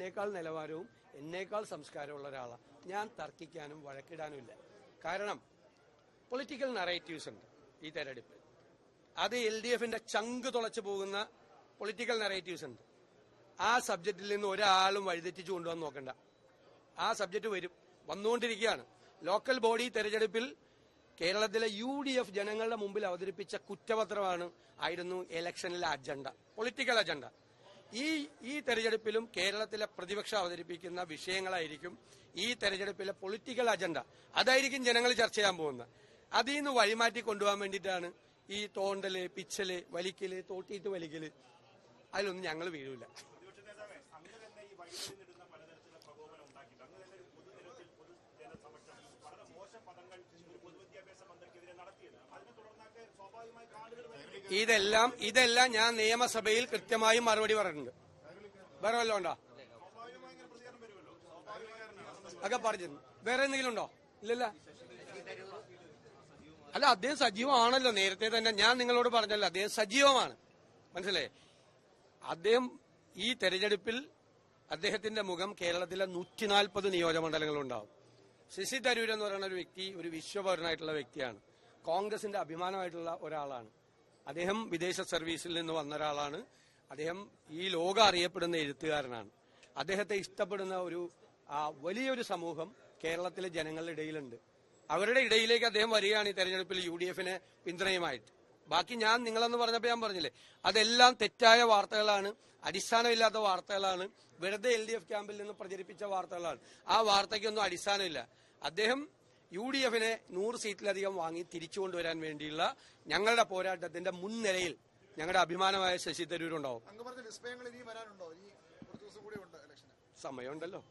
എന്നേക്കാൾ നിലവാരവും എന്നേക്കാൾ സംസ്കാരമുള്ള ഒരാളാണ്. ഞാൻ തർക്കിക്കാനും വഴക്കിടാനുമില്ല. കാരണം പൊളിറ്റിക്കൽ നറേറ്റീവ്സ് ഉണ്ട് ഈ തെരഞ്ഞെടുപ്പിൽ. അത് LDFന്റെ ചങ്ക് തുളച്ചു പോകുന്ന പൊളിറ്റിക്കൽ നറേറ്റീവ്സ് ഉണ്ട്. ആ സബ്ജക്റ്റിൽ നിന്ന് ഒരാളും വഴിതെറ്റിച്ചു കൊണ്ടുവന്ന് നോക്കണ്ട. ആ സബ്ജക്റ്റ് വന്നുകൊണ്ടിരിക്കുകയാണ്. ലോക്കൽ ബോഡി തെരഞ്ഞെടുപ്പിൽ കേരളത്തിലെ UDF ജനങ്ങളുടെ മുമ്പിൽ അവതരിപ്പിച്ച ആയിരുന്നു ഇലക്ഷനിലെ അജണ്ട, പൊളിറ്റിക്കൽ അജണ്ട. ഈ തെരഞ്ഞെടുപ്പിലും കേരളത്തിലെ പ്രതിപക്ഷം അവതരിപ്പിക്കുന്ന വിഷയങ്ങളായിരിക്കും ഈ തെരഞ്ഞെടുപ്പിലെ പൊളിറ്റിക്കൽ അജണ്ട. അതായിരിക്കും ജനങ്ങൾ ചർച്ച ചെയ്യാൻ പോകുന്നത്. അതിൽ നിന്ന് വഴിമാറ്റി കൊണ്ടുപോകാൻ വേണ്ടിയിട്ടാണ് ഈ തോണ്ടല്, പിച്ചല്, വലിക്കല്, തോട്ടിയിട്ട് വലിക്കല്. അതിലൊന്നും ഞങ്ങൾ വീഴൂല. ഇതെല്ലാം ഞാൻ നിയമസഭയിൽ കൃത്യമായി മറുപടി പറഞ്ഞിട്ടുണ്ട്. വേറെ വല്ലതും ഉണ്ടോ? ഒക്കെ പറഞ്ഞു. വേറെ എന്തെങ്കിലും ഉണ്ടോ? ഇല്ലല്ല. അല്ല, അദ്ദേഹം സജീവമാണല്ലോ. നേരത്തെ തന്നെ ഞാൻ നിങ്ങളോട് പറഞ്ഞല്ലോ, അദ്ദേഹം സജീവമാണ്. മനസ്സിലായേ? അദ്ദേഹം ഈ തെരഞ്ഞെടുപ്പിൽ അദ്ദേഹത്തിന്റെ മുഖം കേരളത്തിലെ 140 നിയോജകമണ്ഡലങ്ങളുണ്ടാവും. ശശി തരൂർ എന്ന് പറയുന്ന ഒരു വ്യക്തി ഒരു വിശ്വപൗരനായിട്ടുള്ള വ്യക്തിയാണ്. കോൺഗ്രസിന്റെ അഭിമാനമായിട്ടുള്ള ഒരാളാണ്. അദ്ദേഹം വിദേശ സർവീസിൽ നിന്ന് വന്ന ഒരാളാണ്. അദ്ദേഹം ഈ ലോകം അറിയപ്പെടുന്ന എഴുത്തുകാരനാണ്. അദ്ദേഹത്തെ ഇഷ്ടപ്പെടുന്ന ഒരു വലിയൊരു സമൂഹം കേരളത്തിലെ ജനങ്ങളുടെ ഇടയിലുണ്ട്. അവരുടെ ഇടയിലേക്ക് അദ്ദേഹം വരികയാണ് ഈ തെരഞ്ഞെടുപ്പിൽ UDFന് പിന്തുണയുമായിട്ട്. ബാക്കി ഞാൻ നിങ്ങളെന്ന് പറഞ്ഞപ്പോൾ ഞാൻ പറഞ്ഞില്ലേ, അതെല്ലാം തെറ്റായ വാർത്തകളാണ്, അടിസ്ഥാനമില്ലാത്ത വാർത്തകളാണ്, വെറുതെ LDF ക്യാമ്പിൽ നിന്ന് പ്രചരിപ്പിച്ച വാർത്തകളാണ്. ആ വാർത്തയ്ക്കൊന്നും അടിസ്ഥാനമില്ല. അദ്ദേഹം UDFനെ 100 സീറ്റിലധികം വാങ്ങി തിരിച്ചു കൊണ്ടുവരാൻ വേണ്ടിയുള്ള ഞങ്ങളുടെ പോരാട്ടത്തിന്റെ മുൻനിരയിൽ ഞങ്ങളുടെ അഭിമാനമായ ശശി തരൂർ ഉണ്ടാവും. സമയമുണ്ടല്ലോ.